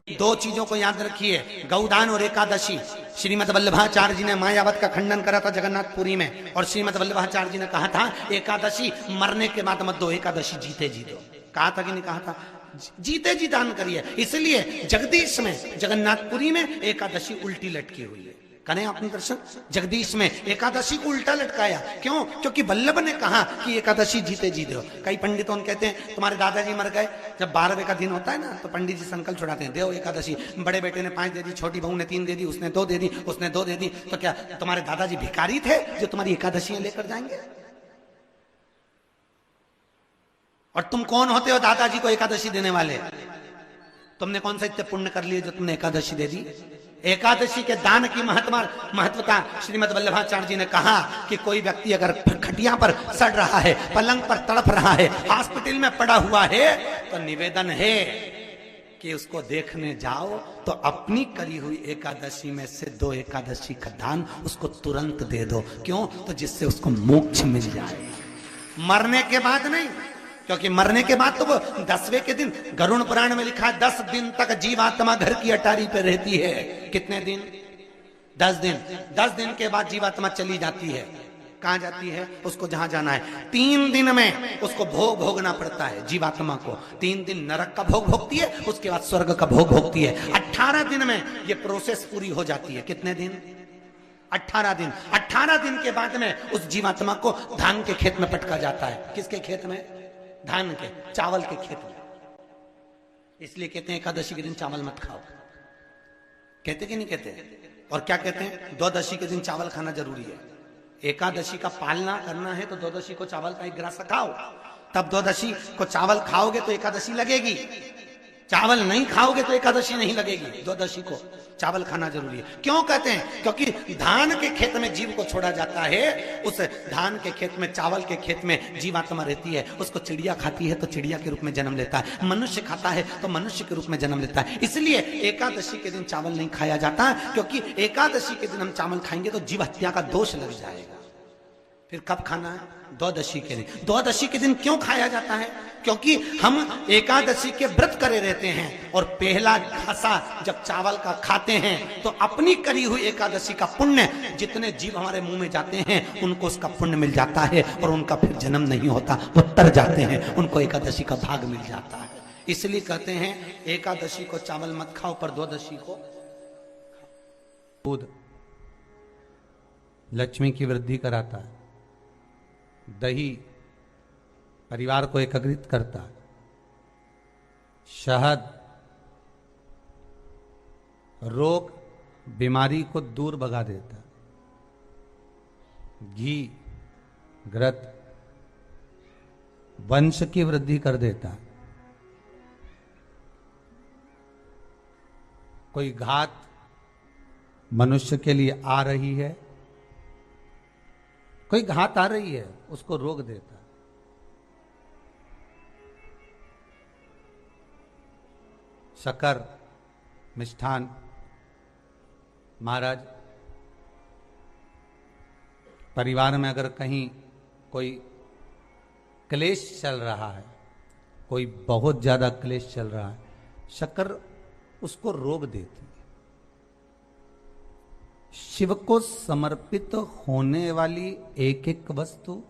दो चीजों को याद रखिए, गौदान और एकादशी। श्रीमद वल्लभाचार्य जी ने मायावत का खंडन करा था जगन्नाथपुरी में, और श्रीमद वल्लभाचार्य जी ने कहा था एकादशी मरने के बाद मत दो, एकादशी जीते जी दो। कहा था कि नहीं कहा था? जीते जी दान करिए। इसलिए जगदीश में जगन्नाथपुरी में एकादशी उल्टी लटकी हुई है। करें अपने दर्शन। जगदीश में एकादशी को उल्टा लटकाया, क्यों? क्योंकि वल्लभ ने कहा कि एकादशी जीते जी दो। कई पंडितों कहते हैं तुम्हारे दादाजी मर गए, जब 12वें का दिन होता है ना तो पंडित जी संकल्प छुड़ाते हैं, देव एकादशी। बड़े बेटे ने 5 दे दी, छोटी बहू ने 3 दे दी, उसने 2 दे दी, उसने 2 दे दी। तो क्या तुम्हारे दादाजी भिखारी थे जो तुम्हारी एकादशियां लेकर जाएंगे? और तुम कौन होते हो दादाजी को एकादशी देने वाले? तुमने कौन सा इतने पुण्य कर लिए जो तुमने एकादशी दे दी? एकादशी के दान की महत्वता श्रीमद वल्लभाचार्य जी ने कहा कि कोई व्यक्ति अगर खटिया पर सड़ रहा है, पलंग पर तड़प रहा है, हॉस्पिटल में पड़ा हुआ है, तो निवेदन है कि उसको देखने जाओ तो अपनी करी हुई एकादशी में से 2 एकादशी का दान उसको तुरंत दे दो। क्यों? तो जिससे उसको मोक्ष मिल जाए, मरने के बाद नहीं। क्योंकि मरने के बाद तो वो 10वें के दिन, गरुड़ पुराण में लिखा है 10 दिन तक जीवात्मा घर की अटारी पे रहती है। कितने दिन? 10 दिन। 10 दिन के बाद जीवात्मा चली जाती है। कहां जाती है? उसको जहां जाना है। 3 दिन में उसको भोग भोगना पड़ता है जीवात्मा को। 3 दिन नरक का भोग भोगती है, उसके बाद स्वर्ग का भोग भोगती है। 18 दिन में ये प्रोसेस पूरी हो जाती है। कितने दिन? 18 दिन। 18 दिन के बाद में उस जीवात्मा को धान के खेत में पटका जाता है। किसके खेत में? धान के, चावल के खेत में। इसलिए कहते हैं एकादशी के दिन चावल मत खाओ। कहते कि नहीं कहते? और क्या कहते हैं? द्वादशी के दिन चावल खाना जरूरी है। एकादशी का पालना करना है तो द्वादशी को चावल का 1 गिलास खाओ, तब द्वादशी को चावल खाओगे तो एकादशी लगेगी। चावल नहीं खाओगे तो एकादशी नहीं लगेगी। द्वादशी को चावल खाना जरूरी है। क्यों कहते हैं? क्योंकि धान के खेत में जीव को छोड़ा जाता है, उस धान के खेत में, चावल के खेत में जीवात्मा रहती है। उसको चिड़िया खाती है तो चिड़िया के रूप में जन्म लेता है, मनुष्य खाता है तो मनुष्य के रूप में जन्म लेता है। इसलिए एकादशी के दिन चावल नहीं खाया जाता, क्योंकि एकादशी के दिन हम चावल खाएंगे तो जीव हत्या का दोष लग जाएगा। फिर कब खाना है? द्वादशी के दिन। द्वादशी के दिन क्यों खाया जाता है? क्योंकि हम एकादशी के व्रत करे रहते हैं, और पहला घासा जब चावल का खाते हैं तो अपनी करी हुई एकादशी का पुण्य, जितने जीव हमारे मुंह में जाते हैं उनको उसका पुण्य मिल जाता है, और उनका फिर जन्म नहीं होता, वो तर जाते हैं, उनको एकादशी का भाग मिल जाता है। इसलिए कहते हैं एकादशी को चावल मत खाओ, पर द्वादशी को दूध लक्ष्मी की वृद्धि कराता है, दही परिवार को एकत्रित करता है, शहद रोग बीमारी को दूर भगा देता है, घी घृत वंश की वृद्धि कर देता है। कोई घात मनुष्य के लिए आ रही है, कोई घात आ रही है, उसको रोक देता है। शक्कर मिष्ठान महाराज, परिवार में अगर कहीं कोई क्लेश चल रहा है, कोई बहुत ज्यादा क्लेश चल रहा है, शक्कर उसको रोक देती है। शिव को समर्पित होने वाली एक एक वस्तु,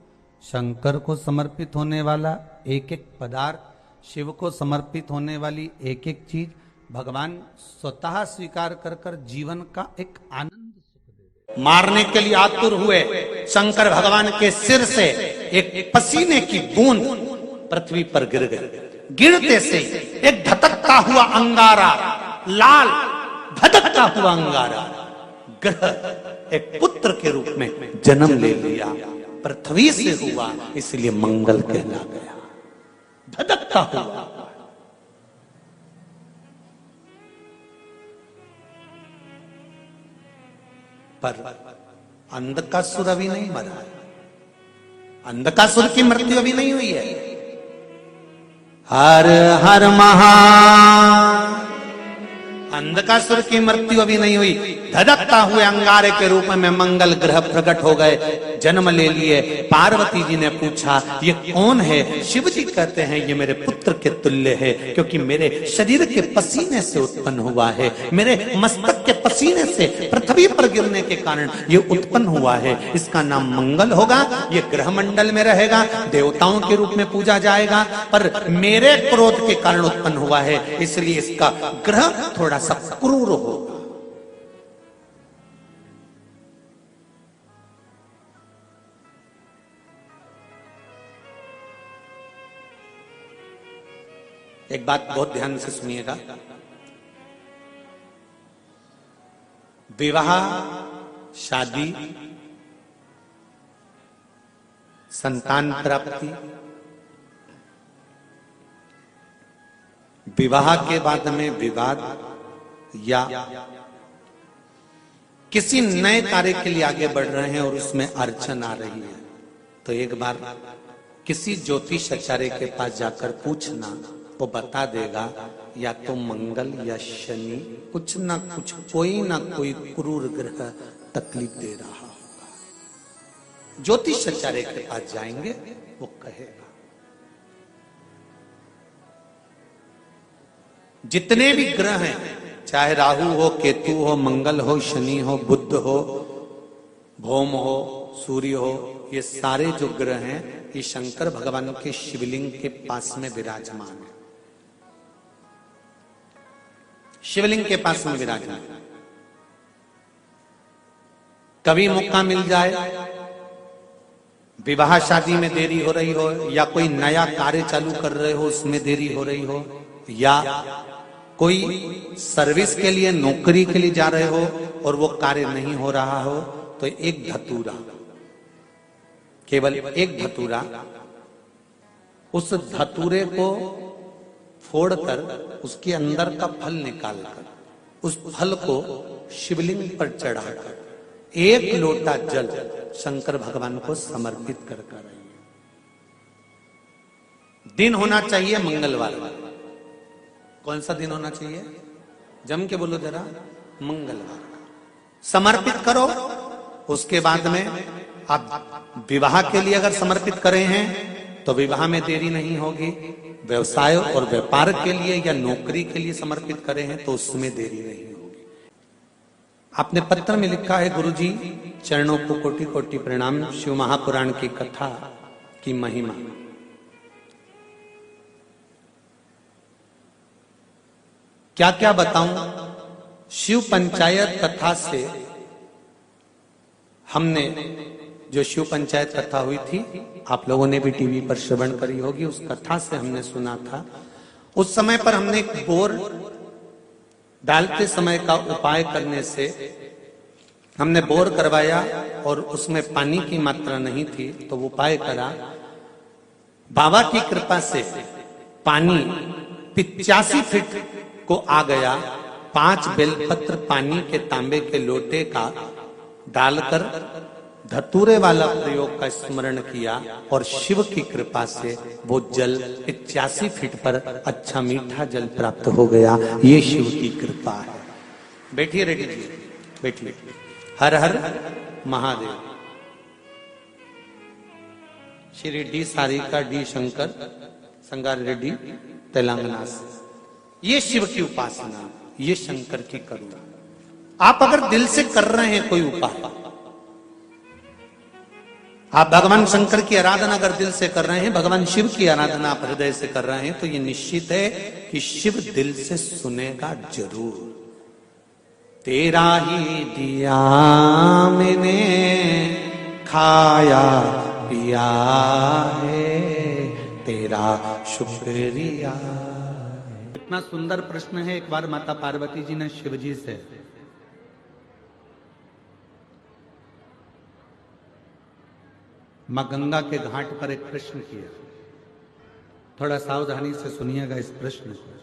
शंकर को समर्पित होने वाला एक एक पदार्थ, शिव को समर्पित होने वाली एक एक चीज भगवान स्वतः स्वीकार कर कर जीवन का एक आनंद सुख दे। मारने के लिए आतुर हुए शंकर भगवान के सिर से एक पसीने की बूंद पृथ्वी पर गिर गई। गिरते से एक धधकता हुआ अंगारा, लाल धधकता हुआ अंगारा ग्रह एक पुत्र के रूप में जन्म ले लिया। पृथ्वी से हुआ, इसलिए मंगल कहला गया। धधकता हुआ। पर अंधकासुर अभी नहीं मरा है, अंधकासुर की मृत्यु अभी नहीं हुई है। हर हर महा, अंधकासुर की मृत्यु अभी नहीं हुई। धधकता हुए अंगारे के रूप में मंगल ग्रह प्रकट हो गए। जन्म ले लिए। पार्वती जी ने पूछा ये कौन है? शिव जी कहते हैं ये मेरे पुत्र के तुल्य है, क्योंकि मेरे शरीर के पसीने से उत्पन्न हुआ है, मेरे मस्तक के पसीने से पृथ्वी पर गिरने के कारण ये उत्पन्न हुआ है। इसका नाम मंगल होगा, ये ग्रह मंडल में रहेगा, देवताओं के रूप में पूजा जाएगा, पर मेरे क्रोध के कारण उत्पन्न हुआ है, इसलिए इसका ग्रह थोड़ा सा क्रूर होगा। एक बात बहुत ध्यान से सुनिएगा, विवाह, शादी, संतान प्राप्ति, विवाह के बाद में विवाद या किसी नए कार्य के लिए आगे बढ़ रहे हैं और उसमें अड़चन आ रही है, तो एक बार किसी ज्योतिष आचार्य के पास जाकर पूछना, वो बता देगा या तो मंगल या शनि कुछ ना कुछ, कोई ना कोई क्रूर ग्रह तकलीफ दे रहा होगा। ज्योतिष आचार्य के पास जाएंगे, वो कहेगा। जितने भी ग्रह हैं, चाहे राहु हो, केतु हो, मंगल हो, शनि हो, बुध हो, भौम हो, सूर्य हो, ये सारे जो ग्रह हैं ये शंकर भगवान के शिवलिंग के पास में विराजमान है। शिवलिंग के पास में विराजमान। कभी मौका मिल जाए, विवाह शादी में देरी हो रही हो, या कोई नया कार्य चालू कर रहे हो उसमें देरी हो रही हो, या कोई सर्विस के लिए, नौकरी के लिए जा रहे हो और वो कार्य नहीं हो रहा हो, तो एक धतूरा, केवल एक धतूरा, उस धतूरे को फोड़कर उसके अंदर का फल निकालकर उस फल को शिवलिंग पर चढ़ाकर एक लोटा जल शंकर भगवान को समर्पित कर कर आइए। दिन होना चाहिए मंगलवार। कौन सा दिन होना चाहिए? जम के बोलो जरा, मंगलवार। समर्पित करो। उसके बाद में आप विवाह के लिए अगर समर्पित करें हैं तो विवाह में देरी नहीं होगी। व्यवसाय और व्यापार के लिए या नौकरी के लिए समर्पित करें हैं तो उसमें देरी नहीं होगी। आपने पत्र में लिखा है, गुरुजी चरणों को कोटि कोटि प्रणाम। शिव महापुराण की कथा की महिमा। क्या क्या बताऊं? शिव पंचायत कथा से हमने, जो शिव पंचायत कथा हुई थी, आप लोगों ने भी टीवी पर श्रवण करी होगी, उस कथा से हमने सुना था। उस समय पर हमने एक बोर डालते समय का उपाय करने से हमने बोर करवाया और उसमें पानी की मात्रा नहीं थी, तो वो उपाय करा। बाबा की कृपा से पानी 85 फीट को आ गया। 5 बेलपत्र पानी के तांबे के लोटे का डालकर धतूरे वाला प्रयोग का स्मरण किया और शिव की कृपा से वो जल 85 फीट पर अच्छा मीठा जल प्राप्त हो गया। ये शिव की कृपा है। बैठिए रेड्डी जी, बैठिए। हर हर महादेव। श्री डी सारिका डी शंकर संगार रेड्डी तेलंगाना से। ये शिव की उपासना, ये शंकर की करुणा। आप अगर दिल से कर रहे हैं कोई उपाय, आप भगवान शंकर की आराधना अगर दिल से कर रहे हैं, भगवान शिव की आराधना आप हृदय से कर रहे हैं, तो ये निश्चित है कि शिव दिल से सुनेगा जरूर। तेरा ही दिया मैंने खाया पिया है, तेरा शुक्रिया। इतना सुंदर प्रश्न है। एक बार माता पार्वती जी ने शिव जी से मां गंगा के घाट पर एक प्रश्न किया। थोड़ा सावधानी से सुनिएगा इस प्रश्न को।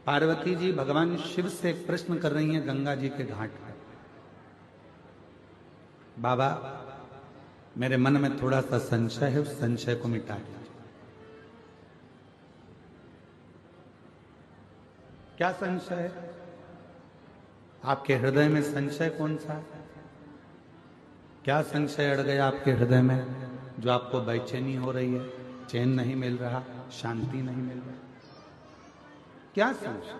पार्वती जी भगवान शिव से एक प्रश्न कर रही हैं गंगा जी के घाट पर, बाबा मेरे मन में थोड़ा सा संशय है, उस संशय को मिटा दीजिए। क्या संशय है? आपके हृदय में संशय कौन सा है? क्या संशय अड़ गया आपके हृदय में जो आपको बेचैनी हो रही है, चैन नहीं मिल रहा, शांति नहीं मिल रहा? क्या संशय?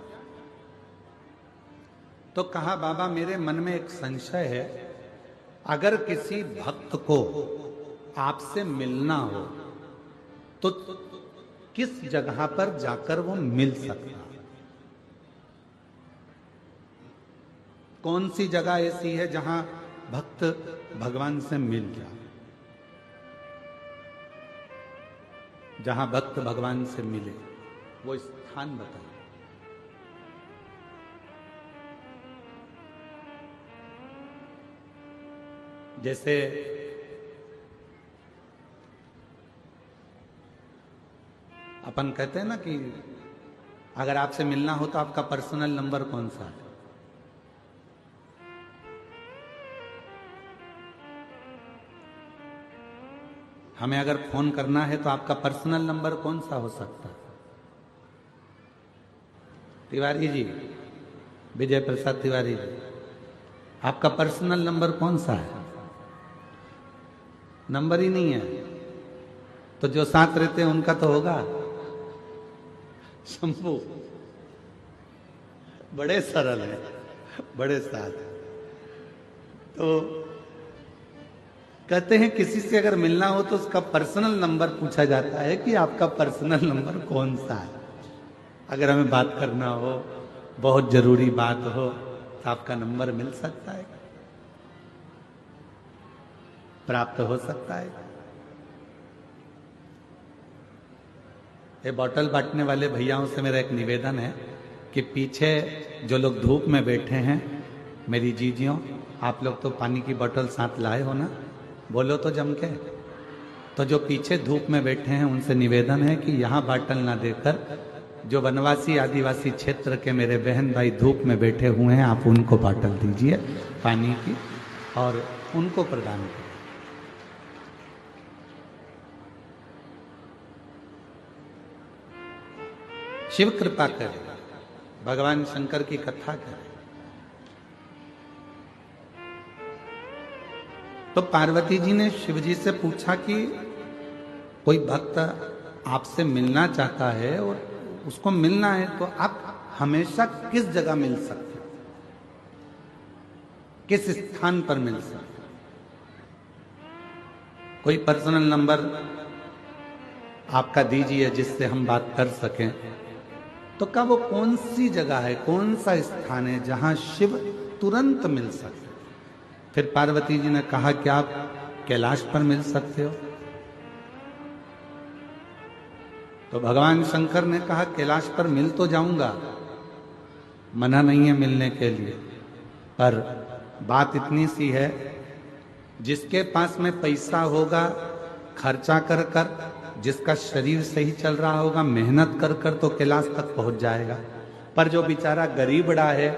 तो कहा बाबा मेरे मन में एक संशय है, अगर किसी भक्त को आपसे मिलना हो तो किस जगह पर जाकर वो मिल सकता है? कौन सी जगह ऐसी है जहां भक्त भगवान से मिल जाए, जहां भक्त भगवान से मिले? वो स्थान बताइए। जैसे अपन कहते हैं ना कि अगर आपसे मिलना हो तो आपका पर्सनल नंबर कौन सा है? हमें अगर फोन करना है तो आपका पर्सनल नंबर कौन सा हो सकता है? तिवारी जी, विजय प्रसाद तिवारी जी, आपका पर्सनल नंबर कौन सा है? नंबर ही नहीं है तो जो साथ रहते हैं उनका तो होगा। शंभू बड़े सरल है, बड़े साथ। तो कहते हैं किसी से अगर मिलना हो तो उसका पर्सनल नंबर पूछा जाता है कि आपका पर्सनल नंबर कौन सा है। अगर हमें बात करना हो, बहुत जरूरी बात हो, तो आपका नंबर मिल सकता है, प्राप्त हो सकता है। ये बॉटल बांटने वाले भैयाओं से मेरा एक निवेदन है कि पीछे जो लोग धूप में बैठे हैं, मेरी जीजियों, आप लोग तो पानी की बोतल साथ लाए हो ना, बोलो तो जम के। तो जो पीछे धूप में बैठे हैं उनसे निवेदन है कि यहाँ बाटल ना देकर जो वनवासी आदिवासी क्षेत्र के मेरे बहन भाई धूप में बैठे हुए हैं, आप उनको बाटल दीजिए पानी की और उनको प्रदान करें। शिव कृपा करे, भगवान शंकर की कथा करे। तो पार्वती जी ने शिव जी से पूछा कि कोई भक्त आपसे मिलना चाहता है और उसको मिलना है तो आप हमेशा किस जगह मिल सकते, किस स्थान पर मिल सकते? कोई पर्सनल नंबर आपका दीजिए जिससे हम बात कर सकें। तो क्या वो कौन सी जगह है, कौन सा स्थान है जहां शिव तुरंत मिल सकते? फिर पार्वती जी ने कहा कि आप कैलाश पर मिल सकते हो। तो भगवान शंकर ने कहा कैलाश पर मिल तो जाऊंगा, मना नहीं है मिलने के लिए, पर बात इतनी सी है, जिसके पास में पैसा होगा खर्चा कर कर, जिसका शरीर सही चल रहा होगा मेहनत कर कर तो कैलाश तक पहुंच जाएगा। पर जो बेचारा गरीबड़ा है,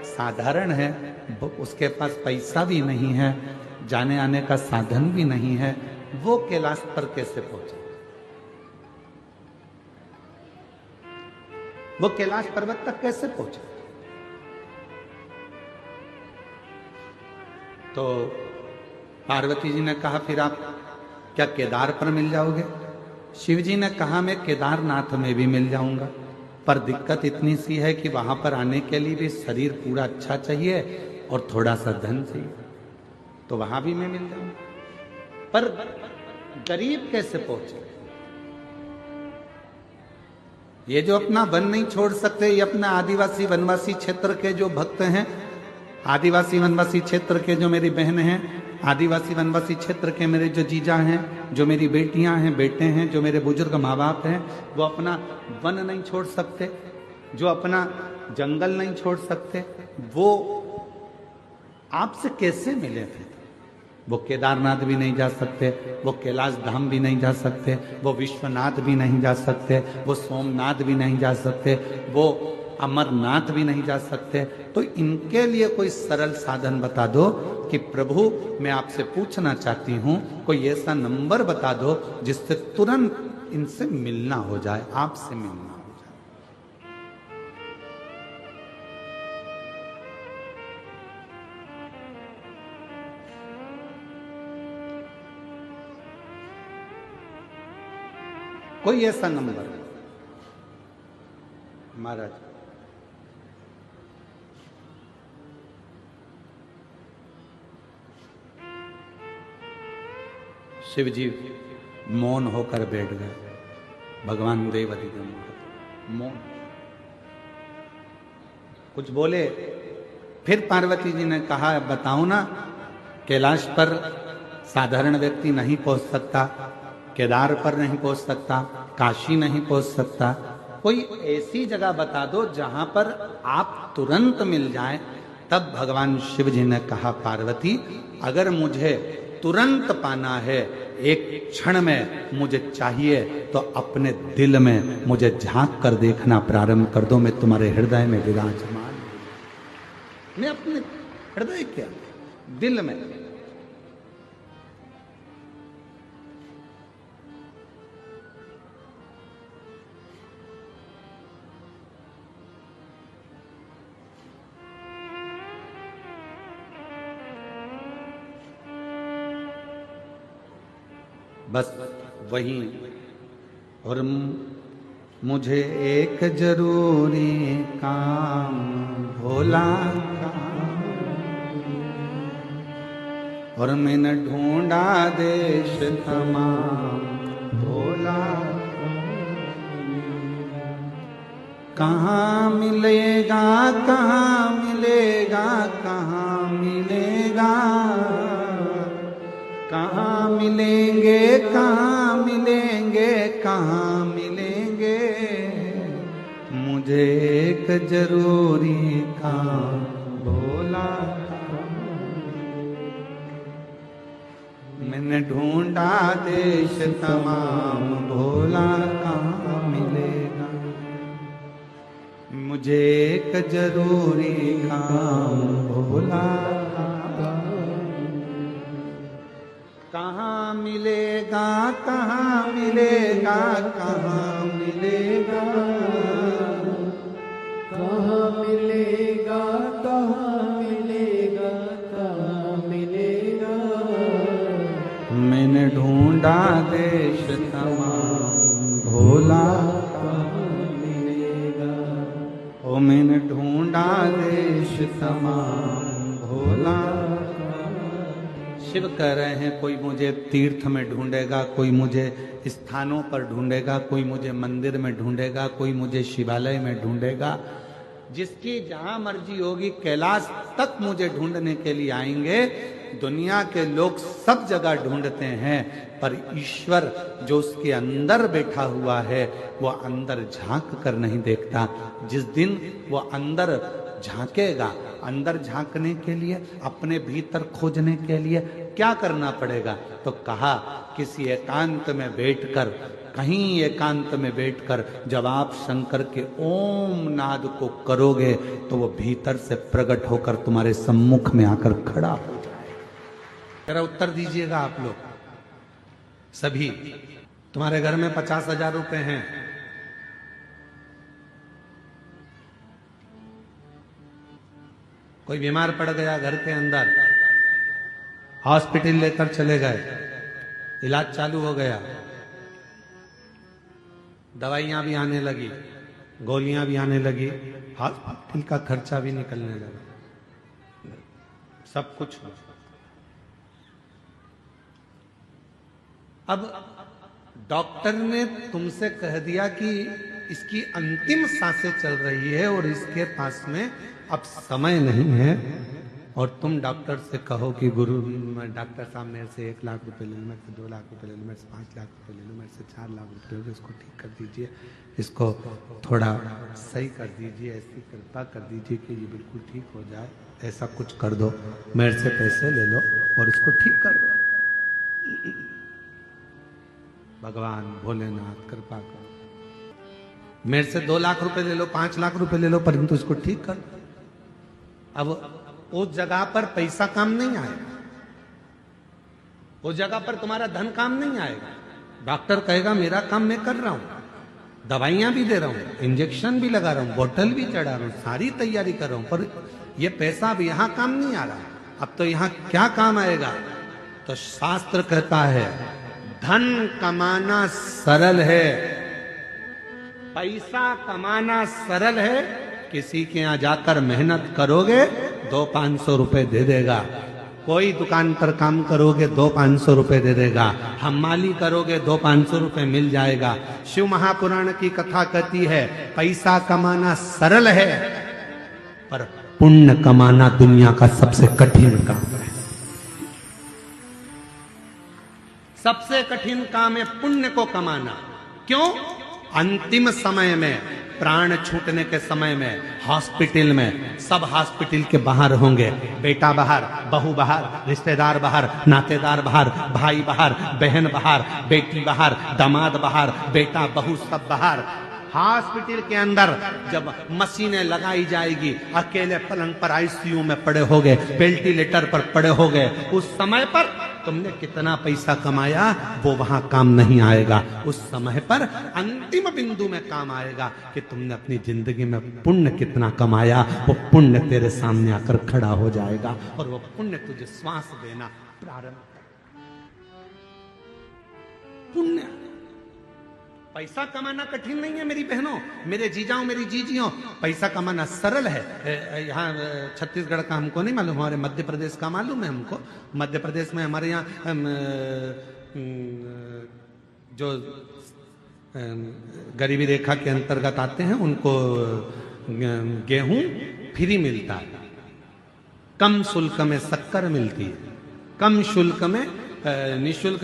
साधारण है, उसके पास पैसा भी नहीं है, जाने आने का साधन भी नहीं है, वो कैलाश पर कैसे पहुंचे? वो कैलाश पर्वत तक कैसे पहुंचे? तो पार्वती जी ने कहा फिर आप क्या केदार पर मिल जाओगे? शिव जी ने कहा मैं केदारनाथ में भी मिल जाऊंगा, पर दिक्कत इतनी सी है कि वहां पर आने के लिए भी शरीर पूरा अच्छा चाहिए और थोड़ा सा धन चाहिए, तो वहां भी मैं मिल जाऊंगा। पर गरीब कैसे पहुंचे? ये जो अपना वन नहीं छोड़ सकते, ये अपना आदिवासी वनवासी क्षेत्र के जो भक्त हैं, आदिवासी वनवासी क्षेत्र के जो मेरी बहन हैं, आदिवासी वनवासी क्षेत्र के मेरे जो जीजा हैं, जो मेरी बेटियां हैं, बेटे हैं, जो मेरे बुजुर्ग माँ बाप हैं, वो अपना वन नहीं छोड़ सकते, जो अपना जंगल नहीं छोड़ सकते, वो आपसे कैसे मिले थे? वो केदारनाथ भी नहीं जा सकते, वो कैलाश धाम भी नहीं जा सकते, वो विश्वनाथ भी नहीं जा सकते, वो सोमनाथ भी नहीं जा सकते, वो अमरनाथ भी नहीं जा सकते। तो इनके लिए कोई सरल साधन बता दो कि प्रभु मैं आपसे पूछना चाहती हूं, कोई ऐसा नंबर बता दो जिससे तुरंत इनसे मिलना हो जाए, आपसे मिलना हो जाए। कोई ऐसा नंबर महाराज? शिव जी मौन होकर बैठ गए। भगवान देवरी मौन, कुछ बोले। फिर पार्वती जी ने कहा, बताओ ना, कैलाश पर साधारण व्यक्ति नहीं पहुंच सकता, केदार पर नहीं पहुंच सकता, काशी नहीं पहुंच सकता, कोई ऐसी जगह बता दो जहां पर आप तुरंत मिल जाएं। तब भगवान शिव जी ने कहा, पार्वती अगर मुझे तुरंत पाना है, एक क्षण में मुझे चाहिए, तो अपने दिल में मुझे झांक कर देखना प्रारंभ कर दो। मैं तुम्हारे हृदय में विराजमान, मैं अपने हृदय क्या दिल में। बस वही। और मुझे एक जरूरी काम भोला का, और मैंने ढूंढा देश तमाम भोला, कहाँ मिलेगा, कहाँ मिलेगा, कहाँ मिलेगा, कहाँ मिलेंगे, कहाँ मिलेंगे, कहाँ मिलेंगे, मुझे एक जरूरी काम भोला, मैंने ढूंढा देश तमाम भोला, कहाँ मिलेगा, मुझे एक जरूरी काम भोला, कहाँ मिलेगा, कहाँ मिलेगा, कहाँ मिलेगा, कहाँ मिलेगा, कहाँ मिलेगा, कहाँ मिलेगा, मैंने ढूंढा देश तमाम भोला, कहाँ मिलेगा, ओ मैंने ढूंढा देश तमाम भोला। शिव कह रहे हैं, कोई मुझे तीर्थ में ढूंढेगा, कोई मुझे स्थानों पर ढूंढेगा, कोई मुझे मंदिर में ढूंढेगा, कोई मुझे शिवालय में ढूंढेगा, जिसकी जहां मर्जी होगी कैलाश तक मुझे ढूंढने के लिए आएंगे। दुनिया के लोग सब जगह ढूंढते हैं, पर ईश्वर जो उसके अंदर बैठा हुआ है वो अंदर झांक कर नहीं देखता। जिस दिन वो अंदर झांकेगा, अंदर झांकने के लिए, अपने भीतर खोजने के लिए क्या करना पड़ेगा? तो कहा, किसी एकांत में बैठकर, कहीं एकांत में बैठकर जब आप शंकर के ओम नाद को करोगे तो वो भीतर से प्रकट होकर तुम्हारे सम्मुख में आकर खड़ा हो जाए। जरा उत्तर दीजिएगा आप लोग सभी। तुम्हारे घर में 50,000 रुपए हैं, कोई बीमार पड़ गया घर के अंदर, हॉस्पिटल लेकर चले गए, इलाज चालू हो गया, दवाइयां भी आने लगी, गोलियां भी आने लगी, हॉस्पिटल का खर्चा भी निकलने लगा, सब कुछ। अब डॉक्टर ने तुमसे कह दिया कि इसकी अंतिम सांसें चल रही है और इसके पास में अब समय नहीं है, और तुम डॉक्टर से कहो कि गुरु, डॉक्टर साहब मेरे से 1 लाख रुपए ले लो, मेरे से 2 लाख रुपए ले लो, मेरे से 5 लाख रुपए ले लो, मेरे से 4 लाख रुपए ले लो, इसको ठीक कर दीजिए, इसको थोड़ा सही कर दीजिए, ऐसी कृपा कर दीजिए कि ये बिल्कुल ठीक हो जाए, ऐसा कुछ कर दो, मेरे से पैसे ले लो और इसको ठीक कर दो। भगवान भोलेनाथ कृपा करो, मेरे से 2 लाख रुपए ले लो, 5 लाख रुपए ले लो, परंतु इसको ठीक कर। अब उस जगह पर पैसा काम नहीं आएगा, उस जगह पर तुम्हारा धन काम नहीं आएगा। डॉक्टर कहेगा मेरा काम मैं कर रहा हूं, दवाइयां भी दे रहा हूं, इंजेक्शन भी लगा रहा हूं, बोतल भी चढ़ा रहा हूं, सारी तैयारी कर रहा हूं, पर यह पैसा अब यहां काम नहीं आ रहा। अब तो यहां क्या काम आएगा? तो शास्त्र कहता है धन कमाना सरल है, पैसा कमाना सरल है, किसी के यहां जाकर मेहनत करोगे 200-500 रुपए दे देगा। कोई दुकान पर काम करोगे 200-500 रुपए दे देगा। हमाली करोगे 200-500 रुपए मिल जाएगा। शिव महापुराण की कथा कहती है पैसा कमाना सरल है, पर पुण्य कमाना दुनिया का सबसे कठिन काम है। सबसे कठिन काम है पुण्य को कमाना। क्यों? अंतिम समय में, प्राण छूटने के समय में, हॉस्पिटल में, सब हॉस्पिटल के बाहर होंगे। बेटा बाहर, बहू बाहर, रिश्तेदार बाहर, नातेदार बाहर, भाई बाहर, बहन बाहर, बेटी बाहर, दामाद बाहर, बेटा बहू सब बाहर। हॉस्पिटल के अंदर जब मशीनें लगाई जाएगी, अकेले पलंग पर आईसीयू में पड़े होगे, वेंटिलेटर पर पड़े होगे, उस समय पर तुमने कितना पैसा कमाया वो वहां काम नहीं आएगा। उस समय पर अंतिम बिंदु में काम आएगा कि तुमने अपनी जिंदगी में पुण्य कितना कमाया। वो पुण्य तेरे सामने आकर खड़ा हो जाएगा और वो पुण्य तुझे श्वास देना प्रारंभ कर। पुण्य, पैसा कमाना कठिन नहीं है मेरी बहनों, मेरे जीजाओं, मेरी जीजियों। पैसा कमाना सरल है। यहाँ छत्तीसगढ़ का हमको नहीं मालूम, हमारे मध्य प्रदेश का मालूम है हमको। मध्य प्रदेश में हमारे यहाँ जो गरीबी रेखा के अंतर्गत आते हैं उनको गेहूं फ्री मिलता है। कम शुल्क में शक्कर मिलती है, कम शुल्क में, निःशुल्क,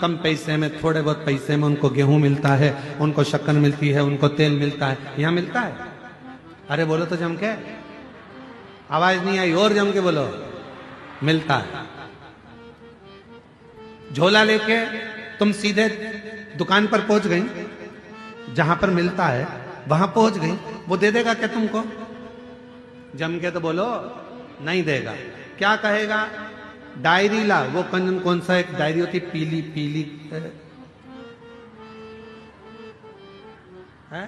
कम पैसे में, थोड़े बहुत पैसे में उनको गेहूं मिलता है, उनको शक्कर मिलती है, उनको तेल मिलता है। यहाँ मिलता है? अरे बोलो तो जम के, आवाज नहीं आई, और जम के बोलो। मिलता है। झोला लेके तुम सीधे दुकान पर पहुंच गई, जहां पर मिलता है वहां पहुंच गई, वो दे देगा क्या तुमको? जम के तो बोलो, नहीं देगा। क्या कहेगा? डायरी ला। वो कौन सा एक डायरी होती, पीली पीली है,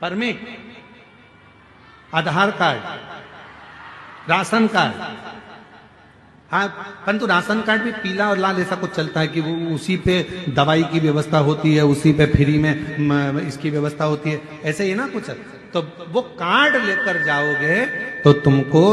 परमिट, आधार कार्ड, राशन कार्ड। हाँ, परंतु राशन कार्ड भी पीला और लाल ऐसा कुछ चलता है कि वो उसी पे दवाई की व्यवस्था होती है, उसी पे फ्री में इसकी व्यवस्था होती है, ऐसे ही ना कुछ। तो वो कार्ड लेकर जाओगे तो तुमको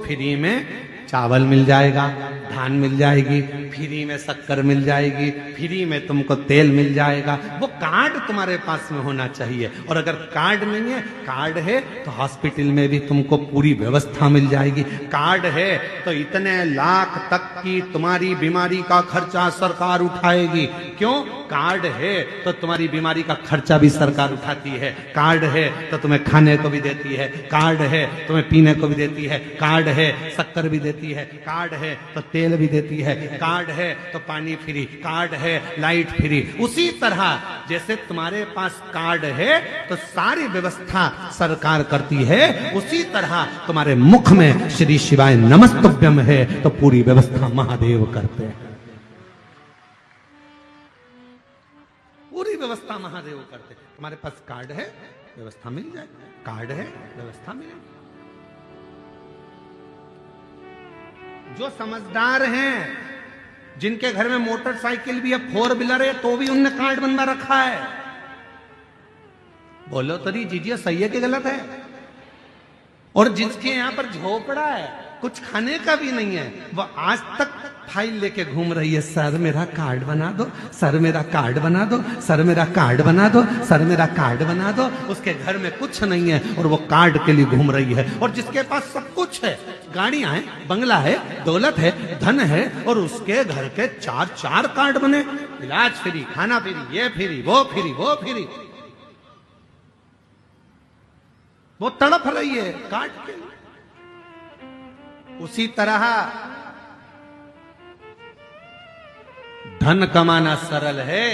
फ्री में चावल मिल जाएगा, धान मिल जाएगी, फ्री में शक्कर मिल जाएगी, फ्री में तुमको तेल मिल जाएगा। वो कार्ड तुम्हारे पास में होना चाहिए। और अगर कार्ड नहीं है, कार्ड है तो हॉस्पिटल में भी तुमको पूरी व्यवस्था मिल जाएगी। कार्ड है तो इतने लाख तक की तुम्हारी बीमारी का खर्चा सरकार उठाएगी। क्यों? कार्ड है तो तुम्हारी बीमारी का खर्चा भी सरकार उठाती है। कार्ड है तो तुम्हें खाने को भी देती है, कार्ड है तुम्हें पीने को भी देती है, कार्ड है शक्कर भी देती है, कार्ड है तो तेल भी देती है, कार्ड है तो पानी फ्री, कार्ड है लाइट फ्री। उसी तरह जैसे तुम्हारे पास कार्ड है तो सारी व्यवस्था सरकार करती है, उसी तरह तुम्हारे मुख में श्री शिवाय नमस्तुभ्यम है तो पूरी व्यवस्था महादेव करते हैं। पूरी व्यवस्था महादेव करते हैं। तुम्हारे पास कार्ड है, व्यवस्था मिल जाए, कार्ड है, व्यवस्था मिले। जो समझदार हैं, जिनके घर में मोटरसाइकिल भी है, 4 व्हीलर है, तो भी उनने कार्ड बनवा रखा है। बोलो तो नहीं जीजिए, सही है कि गलत है? और जिसके यहां पर झोपड़ा है, कुछ खाने का भी नहीं है, वो आज तक फाइल लेके घूम रही है, सर मेरा कार्ड बना दो, सर मेरा कार्ड बना दो, सर मेरा कार्ड बना दो, सर मेरा कार्ड बना दो। उसके घर में कुछ नहीं है और वो कार्ड के लिए घूम रही है। और जिसके पास सब कुछ है, गाड़ियां हैं, बंगला है, दौलत है, धन है, और उसके घर के 4 कार्ड बने, इलाज फ्री, खाना फ्री, ये फ्री, वो फ्री, वो फ्री। वो तड़प रही है कार्ड के लिए। उसी तरह धन कमाना सरल है,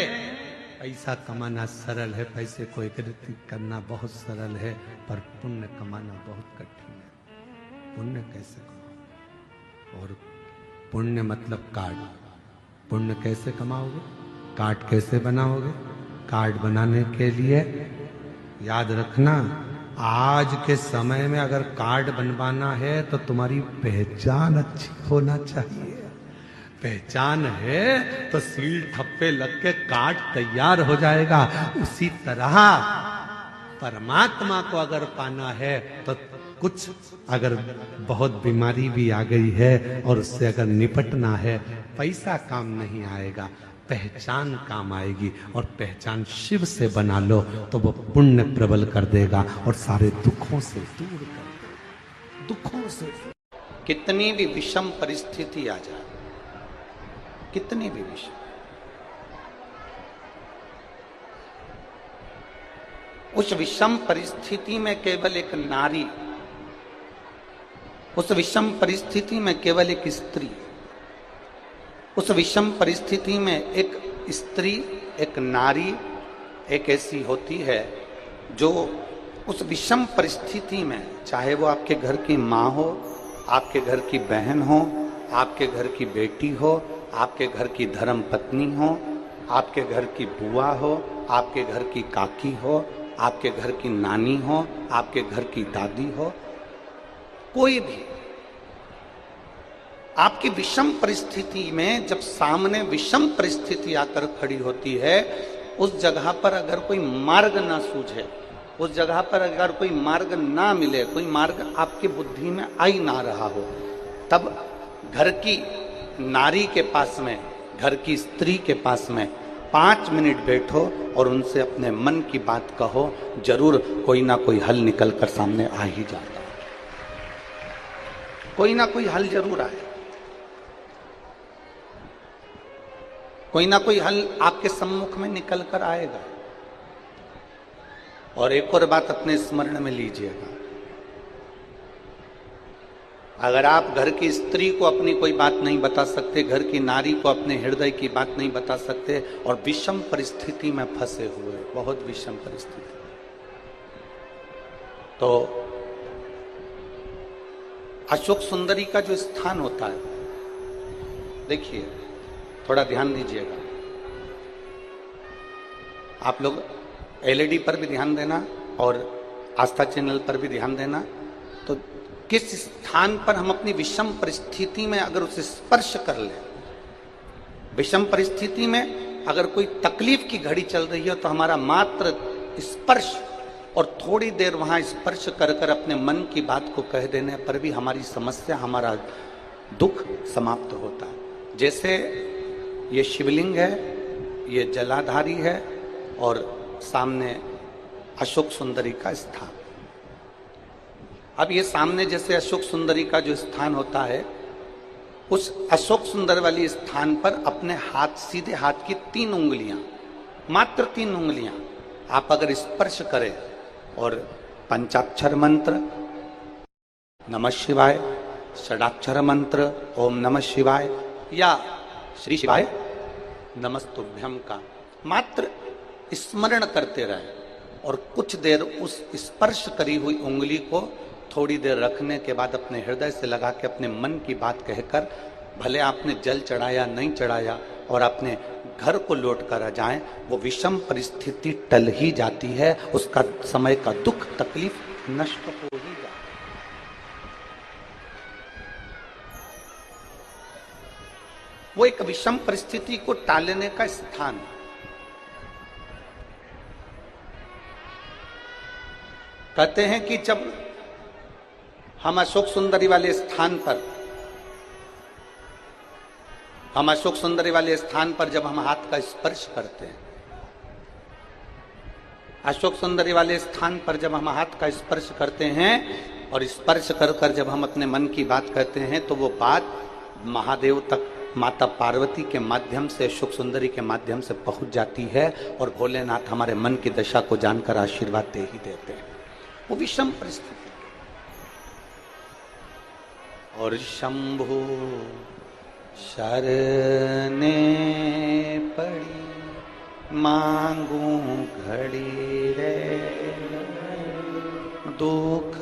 पैसा कमाना सरल है, पैसे को एकत्रित करना बहुत सरल है, पर पुण्य कमाना बहुत कठिन है। पुण्य कैसे कमाओ? और पुण्य मतलब कार्ड। पुण्य कैसे कमाओगे? कार्ड कैसे बनाओगे? कार्ड बनाने के लिए याद रखना, आज के समय में अगर कार्ड बनवाना है तो तुम्हारी पहचान अच्छी होना चाहिए। पहचान है तो सील ठप्पे लग के कार्ड तैयार हो जाएगा। उसी तरह परमात्मा को अगर पाना है तो कुछ अगर बहुत बीमारी भी आ गई है और उससे अगर निपटना है, पैसा काम नहीं आएगा, पहचान काम आएगी। और पहचान शिव से बना लो तो वो पुण्य प्रबल कर देगा और सारे दुखों से दूर कर देगा, दुखों से। कितनी भी विषम परिस्थिति आ जाए, कितनी भी विषम, उस विषम परिस्थिति में केवल एक नारी, उस विषम परिस्थिति में केवल एक स्त्री, उस विषम परिस्थिति में एक स्त्री, एक नारी एक ऐसी होती है जो उस विषम परिस्थिति में, चाहे वो आपके घर की माँ हो, आपके घर की बहन हो, आपके घर की बेटी हो, आपके घर की धर्म पत्नी हो, आपके घर की बुआ हो, आपके घर की काकी हो, आपके घर की नानी हो, आपके घर की दादी हो, कोई भी आपकी विषम परिस्थिति में जब सामने विषम परिस्थिति आकर खड़ी होती है, उस जगह पर अगर कोई मार्ग ना सूझे, उस जगह पर अगर कोई मार्ग ना मिले, कोई मार्ग आपकी बुद्धि में आ ही ना रहा हो, तब घर की नारी के पास में, घर की स्त्री के पास में 5 मिनट बैठो और उनसे अपने मन की बात कहो, जरूर कोई ना कोई हल निकल कर सामने आ ही जाता है, कोई ना कोई हल जरूर आए, कोई ना कोई हल आपके सम्मुख में निकल कर आएगा। और एक और बात अपने स्मरण में लीजिएगा, अगर आप घर की स्त्री को अपनी कोई बात नहीं बता सकते, घर की नारी को अपने हृदय की बात नहीं बता सकते और विषम परिस्थिति में फंसे हुए, बहुत विषम परिस्थिति, तो अशोक सुंदरी का जो स्थान होता है, देखिए थोड़ा ध्यान दीजिएगा, आप लोग एलईडी पर भी ध्यान देना और आस्था चैनल पर भी ध्यान देना। तो किस स्थान पर हम अपनी विषम परिस्थिति में अगर उसे स्पर्श कर ले, विषम परिस्थिति में अगर कोई तकलीफ की घड़ी चल रही है तो हमारा मात्र स्पर्श और थोड़ी देर वहां स्पर्श कर कर अपने मन की बात को कह देने पर भी हमारी समस्या, हमारा दुख समाप्त होता है। जैसे ये शिवलिंग है, ये जलाधारी है और सामने अशोक सुंदरी का स्थान। अब ये सामने जैसे अशोक सुंदरी का जो स्थान होता है, उस अशोक सुंदर वाली स्थान पर अपने हाथ, सीधे हाथ की 3 उंगलियां, मात्र 3 उंगलियां आप अगर स्पर्श करें और पंचाक्षर मंत्र नमः शिवाय, षडाक्षर मंत्र ओम नमः शिवाय या श्री शिवाय नमस्तुभ्यम का मात्र स्मरण करते रहे और कुछ देर उस स्पर्श करी हुई उंगली को थोड़ी देर रखने के बाद अपने हृदय से लगा के अपने मन की बात कहकर, भले आपने जल चढ़ाया नहीं चढ़ाया और अपने घर को लौट कर आ जाए, वो विषम परिस्थिति टल ही जाती है, उसका समय का दुख तकलीफ नष्ट हो ही जाती है। वो एक विषम परिस्थिति को टालने का स्थान है। कहते हैं कि जब हम अशोक सुंदरी वाले स्थान पर, हम अशोक सुंदरी वाले स्थान पर जब हम हाथ का स्पर्श करते हैं, अशोक सुंदरी वाले स्थान पर जब हम हाथ का स्पर्श करते हैं और स्पर्श कर कर जब हम अपने मन की बात कहते हैं, तो वो बात महादेव तक, माता पार्वती के माध्यम से, अशोक सुंदरी के माध्यम से पहुंच जाती है और भोलेनाथ हमारे मन की दशा को जानकर आशीर्वाद दे ही देते हैं। वो विषम परिस्थिति। और शंभु शरने पड़ी मांगू घड़ी रे दुख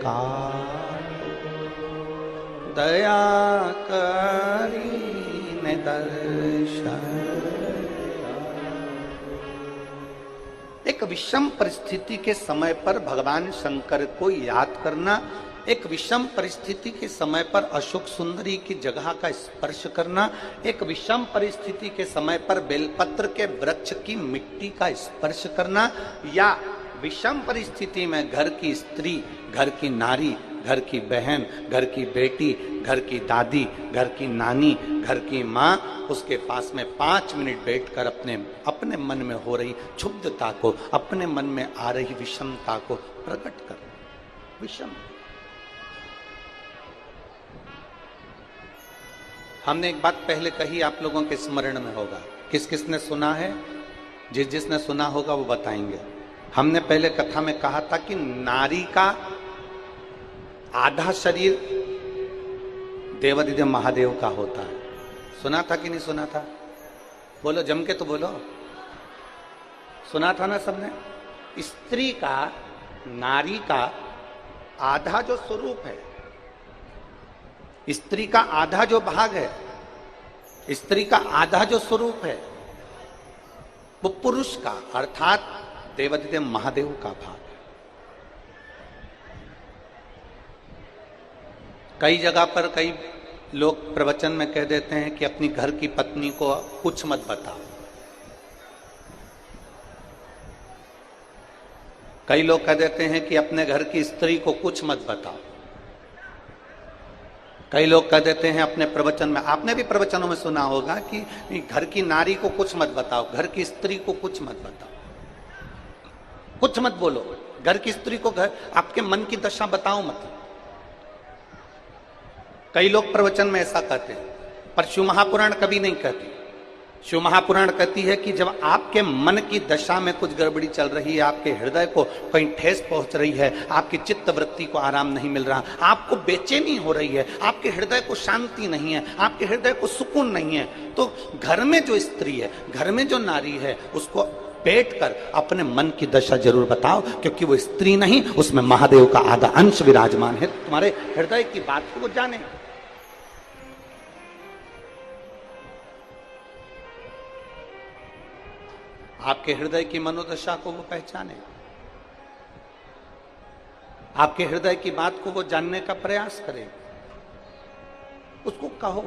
का दया करी ने दर्शन। एक विषम परिस्थिति के समय पर भगवान शंकर को याद करना, एक विषम परिस्थिति के समय पर अशोक सुंदरी की जगह का स्पर्श करना, एक विषम परिस्थिति के समय पर बेलपत्र के वृक्ष की मिट्टी का स्पर्श करना, या विषम परिस्थिति में घर की स्त्री, घर की नारी, घर की बहन, घर की बेटी, घर की दादी, घर की नानी, घर की माँ, उसके पास में 5 मिनट बैठकर अपने मन में हो रही क्षुब्धता को, अपने मन में आ रही विषमता को प्रकट कर। विषम, हमने एक बात पहले कही, आप लोगों के स्मरण में होगा, किस किसने सुना है? जिसने सुना होगा वो बताएंगे। हमने पहले कथा में कहा था कि नारी का आधा शरीर देवादिदेव महादेव का होता है। सुना था कि नहीं सुना था? बोलो, जम के तो बोलो। सुना था ना सबने? स्त्री का, नारी का आधा जो स्वरूप है, स्त्री का आधा जो भाग है, स्त्री का आधा जो स्वरूप है, वो पुरुष का अर्थात देवादिदेव महादेव का भाग है। कई जगह पर कई लोग प्रवचन में कह देते हैं कि अपनी घर की पत्नी को कुछ मत बताओ। कई लोग कह देते हैं कि अपने घर की स्त्री को कुछ मत बताओ। कई लोग कह देते हैं अपने प्रवचन में, आपने भी प्रवचनों में सुना होगा कि घर की नारी को कुछ मत बताओ, घर की स्त्री को कुछ मत बताओ, कुछ मत बोलो, घर की स्त्री को घर आपके मन की दशा बताओ मत। कई लोग प्रवचन में ऐसा कहते हैं, पर शिव महापुराण कभी नहीं कहती। शिव महापुराण कहती है कि जब आपके मन की दशा में कुछ गड़बड़ी चल रही है, आपके हृदय को कहीं ठेस पहुंच रही है, आपकी चित्त वृत्ति को आराम नहीं मिल रहा, आपको बेचैनी हो रही है, आपके हृदय को शांति नहीं है, आपके हृदय को सुकून नहीं है, तो घर में जो स्त्री है, घर में जो नारी है, उसको बैठकर अपने मन की दशा जरूर बताओ, क्योंकि वो स्त्री नहीं, उसमें महादेव का आधा अंश विराजमान है। तुम्हारे हृदय की बात को वो जाने। आपके हृदय की मनोदशा को वो पहचाने, आपके हृदय की बात को वो जानने का प्रयास करे, उसको कहो।